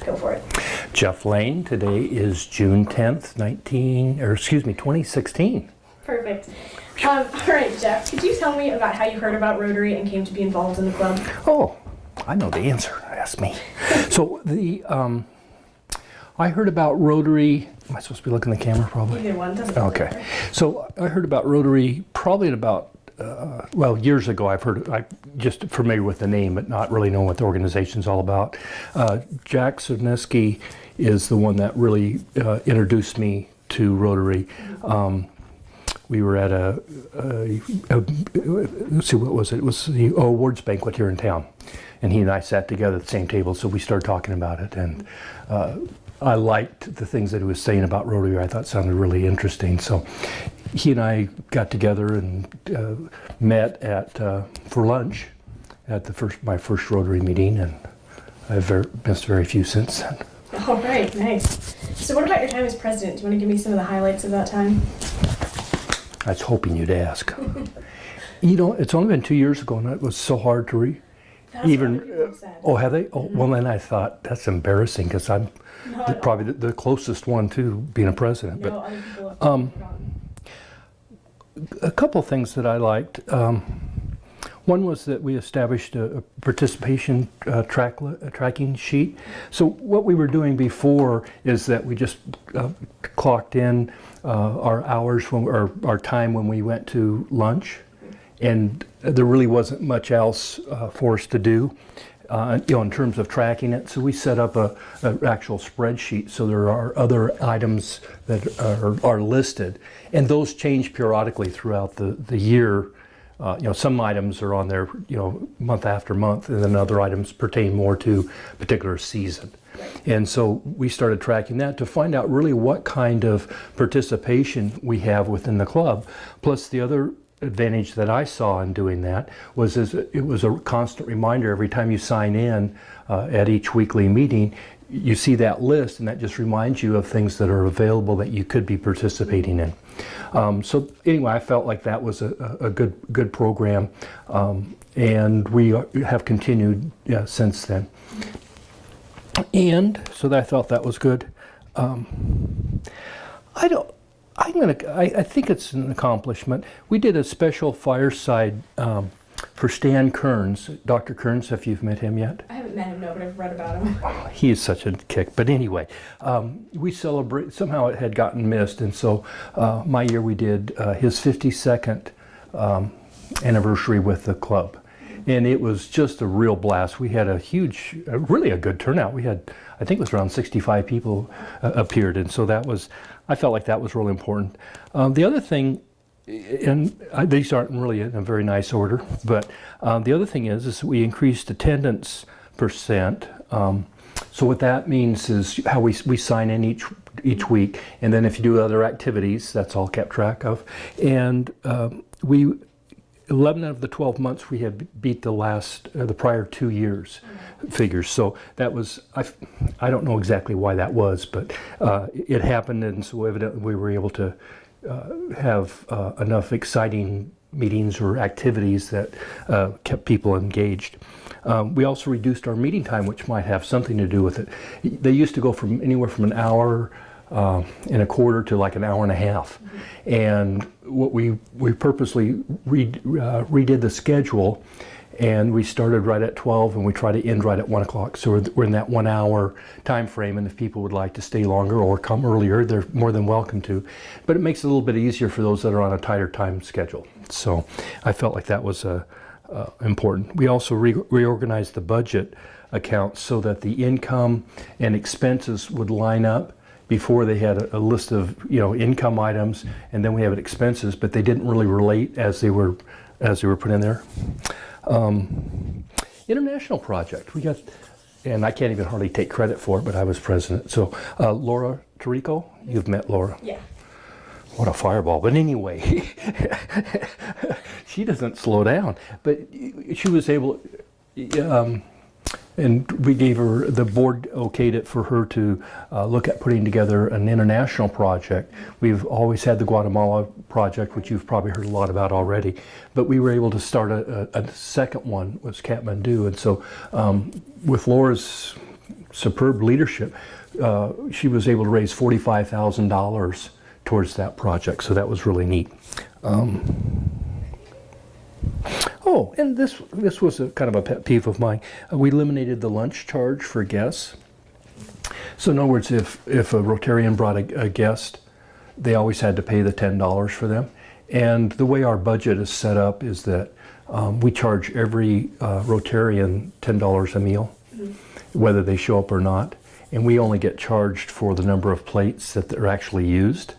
Go for it. Jeff Lane. Today is June 10th, 2016. Perfect. All right, Jeff, could you tell me about how you heard about Rotary and came to be involved in the club? Oh, I know the answer. Ask me. So I heard about Rotary. Am I supposed to be looking at the camera probably? Either one, doesn't really Okay. matter. So I heard about Rotary probably at about, years ago. I'm just familiar with the name, but not really knowing what the organization's all about. Jack Cerneski is the one that really introduced me to Rotary. We were at let's see, what was it? It was the awards banquet here in town. And he and I sat together at the same table, so we started talking about it. And I liked the things that he was saying about Rotary. I thought sounded really interesting. So he and I got together and met for lunch at my first Rotary meeting, and I've missed very few since then. All right, nice. So what about your time as president? Do you want to give me some of the highlights of that time? I was hoping you'd ask. It's only been 2 years ago, and it was so hard to That's what other people said. Oh, have they? Oh, well, then I thought that's embarrassing because I'm probably the closest one to being a president. No, But other people have forgotten. a couple of things that I liked. One was that we established a participation tracking sheet. So what we were doing before is that we just clocked in our hours or our time when we went to lunch, and there really wasn't much else for us to do. In terms of tracking it, so we set up an actual spreadsheet. So there are other items that are listed, and those change periodically throughout the year. Some items are on there, month after month, and then other items pertain more to a particular season. And so we started tracking that to find out really what kind of participation we have within the club. Plus, the other advantage that I saw in doing that was it was a constant reminder every time you sign in at each weekly meeting. You see that list, and that just reminds you of things that are available that you could be participating in. So anyway, I felt like that was a good program, and we have continued since then. And so I thought that was good. I think it's an accomplishment. We did a special fireside for Stan Kearns, Dr. Kearns, if you've met him yet. I haven't met him, no, but I've read about him. He is such a kick. But anyway, we celebrate, somehow it had gotten missed, and so my year we did his 52nd anniversary with the club. And it was just a real blast. We had really a good turnout. We had, I think it was around 65 people appeared, and so I felt like that was really important. The other thing, and these aren't really in a very nice order, but the other thing is we increased attendance percent. So what that means is how we sign in each week, and then if you do other activities, that's all kept track of. And 11 out of the 12 months we had beat the prior 2 years figures. So that was, I don't know exactly why that was, but it happened, and so evidently we were able to have enough exciting meetings or activities that kept people engaged. We also reduced our meeting time, which might have something to do with it. They used to go from anywhere from an hour and a quarter to like an hour and a half. And what we purposely redid the schedule, and we started right at 12 and we try to end right at 1 o'clock. So we're in that 1 hour time frame, and if people would like to stay longer or come earlier, they're more than welcome to. But it makes it a little bit easier for those that are on a tighter time schedule. So I felt like that was important. We also reorganized the budget accounts so that the income and expenses would line up. Before they had a list of income items, and then we have expenses, but they didn't really relate as they were put in there. International project, we got, and I can't even hardly take credit for it, but I was president. So Laura Tarico, you've met Laura. Yeah. What a fireball. But anyway, she doesn't slow down. But she was able, and we gave her, the board okayed it for her to look at putting together an international project. We've always had the Guatemala project, which you've probably heard a lot about already, but we were able to start a second one, was Kathmandu. And so with Laura's superb leadership, she was able to raise $45,000 towards that project. So that was really neat. Oh, and this was a kind of a pet peeve of mine. We eliminated the lunch charge for guests. So in other words, if a Rotarian brought a guest, they always had to pay the $10 for them. And the way our budget is set up is that we charge every Rotarian $10 a meal, whether they show up or not. And we only get charged for the number of plates that are actually used.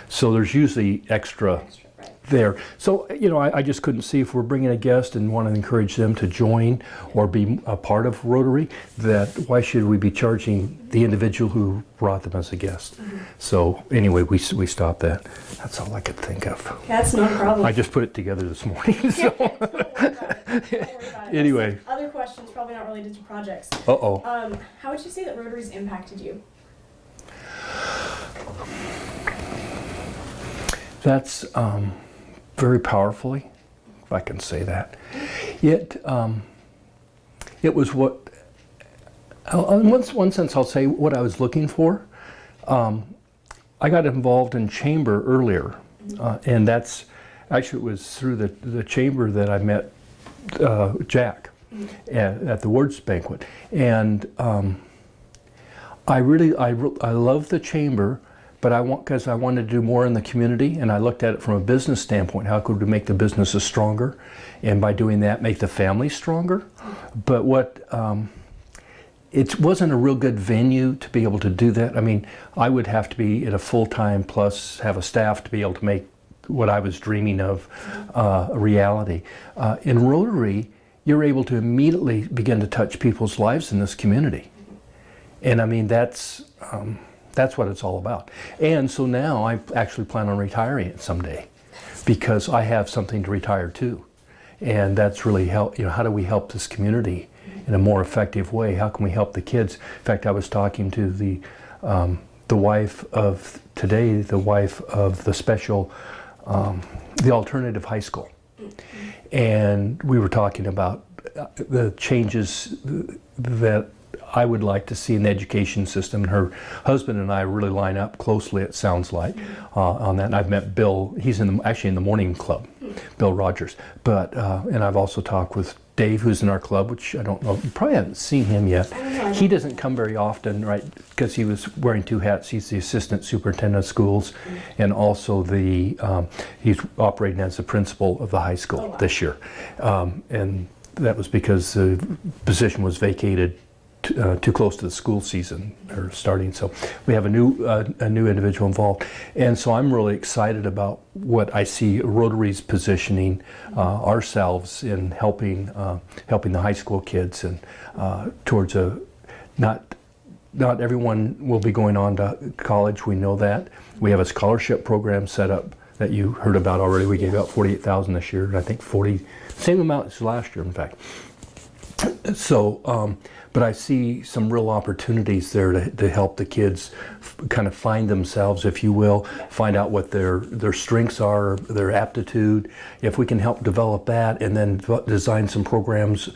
So there's usually extra there. So, you know, I just couldn't see if we're bringing a guest and want to encourage them to join or be a part of Rotary, that why should we be charging the individual who brought them as a guest? So anyway, we stopped that. That's all I could think of. That's no problem. I just put it together this morning. So. Don't worry about it. Anyway. Other questions, probably not related to projects. Uh-oh. How would you say that Rotary's impacted you? That's very powerfully, if I can say that. It was what, in one sense I'll say what I was looking for. I got involved in chamber earlier, and that's, actually it was through the chamber that I met Jack at the Words Banquet. And I love the chamber, but because I wanted to do more in the community, and I looked at it from a business standpoint. How could we make the businesses stronger? And by doing that, make the family stronger? But it wasn't a real good venue to be able to do that. I mean, I would have to be at a full-time plus have a staff to be able to make what I was dreaming of a reality. In Rotary, you're able to immediately begin to touch people's lives in this community. And I mean, that's what it's all about. And so now I actually plan on retiring it someday because I have something to retire to. And that's really how do we help this community in a more effective way? How can we help the kids? In fact, I was talking to the wife of today, the wife of the special, the alternative high school. And we were talking about the changes that I would like to see in the education system. And her husband and I really line up closely, it sounds like, on that. And I've met Bill, he's actually in the morning club, Bill Rogers. But, and I've also talked with Dave, who's in our club, which I don't know, you probably haven't seen him yet. He doesn't come very often, right, because he was wearing two hats. He's the assistant superintendent of schools, and also he's operating as the principal of the high school this year. And that was because the position was vacated too close to the school season or starting. So we have a new individual involved, and so I'm really excited about what I see Rotary's positioning ourselves in helping the high school kids and towards not everyone will be going on to college. We know that. We have a scholarship program set up that you heard about already. We gave out $48,000 this year, and I think same amount as last year, in fact. So, but I see some real opportunities there to help the kids kind of find themselves, if you will, find out what their strengths are, their aptitude. If we can help develop that and then design some programs,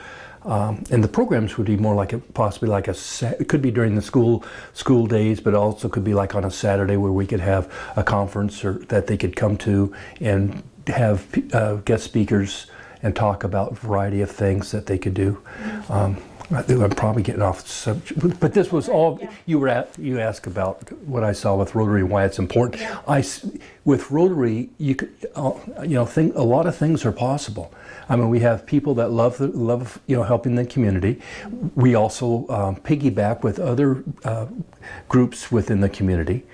and the programs would be more like possibly like it could be during the school days, but also could be like on a Saturday where we could have a conference that they could come to and have guest speakers and talk about a variety of things that they could do. I'm probably getting off the subject, but this was all, you asked about what I saw with Rotary and why it's important. With Rotary, you could, a lot of things are possible. I mean, we have people that love helping the community. We also piggyback with other groups within the community.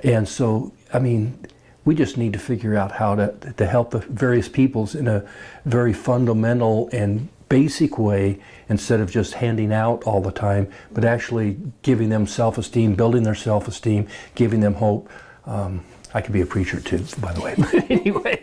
And so, I mean, we just need to figure out how to help the various peoples in a very fundamental and basic way, instead of just handing out all the time, but actually giving them self-esteem, building their self-esteem, giving them hope. I could be a preacher too, by the way. But anyway,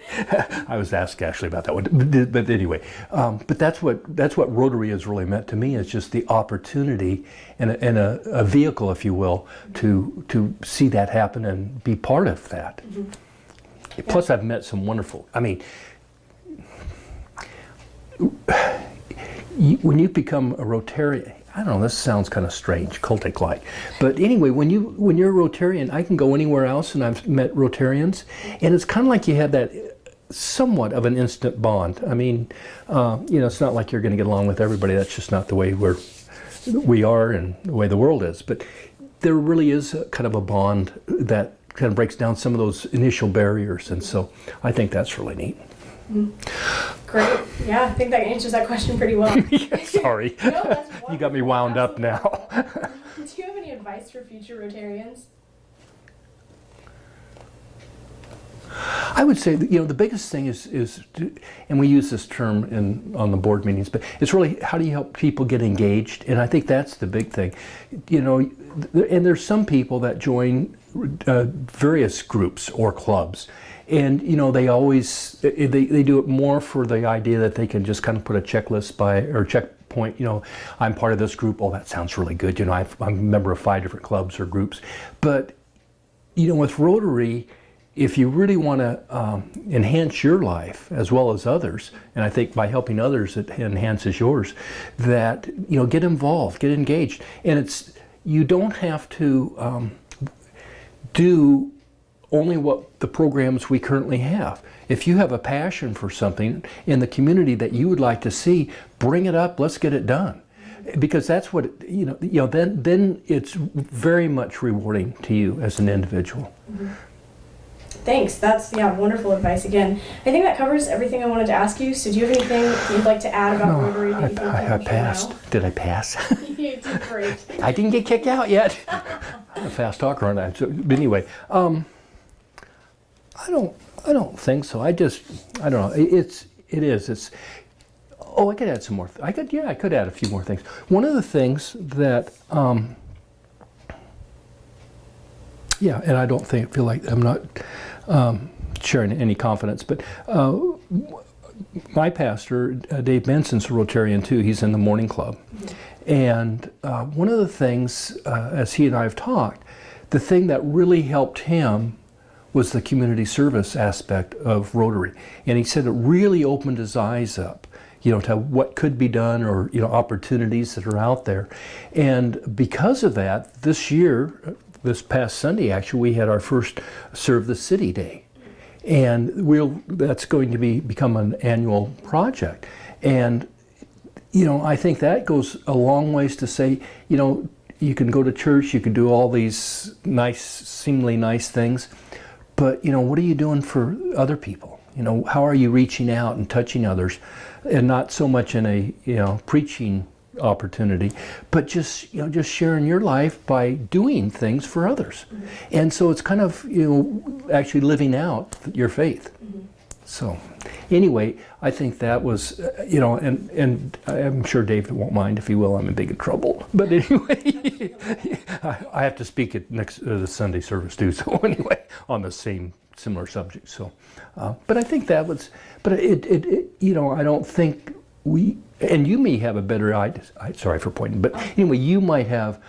I was asked actually about that one. But anyway, but that's what Rotary is really meant to me. It's just the opportunity and a vehicle, if you will, to see that happen and be part of that. Plus, I've met some wonderful. I mean, when you become a Rotarian, I don't know, this sounds kind of strange, cultic-like. But anyway, when you're a Rotarian, I can go anywhere else and I've met Rotarians, and it's kind of like you have that somewhat of an instant bond. I mean, it's not like you're going to get along with everybody. That's just not the way we are and the way the world is. But there really is a kind of a bond that kind of breaks down some of those initial barriers, and so I think that's really neat. Great. Yeah, I think that answers that question pretty well. Yeah, sorry. No, that's You got me wound up now. Do you have any advice for future Rotarians? I would say that, the biggest thing is, and we use this term on the board meetings, but it's really how do you help people get engaged? And I think that's the big thing. And there's some people that join various groups or clubs, and they always they do it more for the idea that they can just kind of put a checklist or checkpoint. I'm part of this group. Oh, that sounds really good. I'm a member of 5 different clubs or groups. But with Rotary, if you really want to enhance your life as well as others, and I think by helping others it enhances yours, that get involved, get engaged, and you don't have to do only what the programs we currently have. If you have a passion for something in the community that you would like to see, bring it up. Let's get it done, because that's what then it's very much rewarding to you as an individual. Mm-hmm. Thanks. That's wonderful advice again. I think that covers everything I wanted to ask you. So do you have anything you'd like to add about Rotary that you think I we should passed. know? Did I pass? You did great. I didn't get kicked out yet. I'm a fast talker on that. So, but anyway, I don't think so. I don't know. It's. Oh, I could add some more. I could add a few more things. One of the things that. And I don't feel like I'm not sharing any confidence, but my pastor, Dave Benson's a Rotarian too. He's in the morning club. Mm-hmm. And one of the things, as he and I have talked, the thing that really helped him was the community service aspect of Rotary. And he said it really opened his eyes up, to what could be done or, opportunities that are out there. And because of that, this past Sunday, actually, we had our first Serve the City Day. And that's going to become an annual project. And, I think that goes a long ways to say, you can go to church, you can do all these seemingly nice things, but, what are you doing for other people? How are you reaching out and touching others? And not so much in a, preaching opportunity, but just sharing your life by doing things for others. Mm-hmm. And so it's kind of actually living out your faith. Mm-hmm. So anyway, I think that was and I'm sure Dave won't mind if he will. I'm in big trouble, but anyway, I have to speak at the Sunday service too. So anyway, on the similar subject. So but I think that was, but it I don't think we. And you may have a better idea, sorry for pointing, but anyway, you might have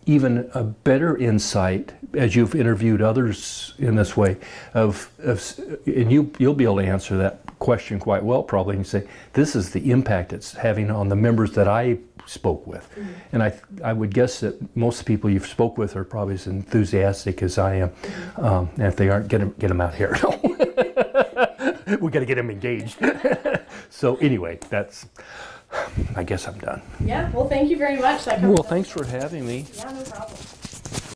even a better insight as you've interviewed others in this way and you'll be able to answer that question quite well probably and say, this is the impact it's having on the members that I spoke with. Mm-hmm. And I would guess that most people you've spoke with are probably as enthusiastic as I am. Mm-hmm. And if they aren't, get them out here. We got to get them engaged. So anyway, I guess I'm done. Yeah, well, thank you very much. Well, thanks for having me. Yeah, no problem.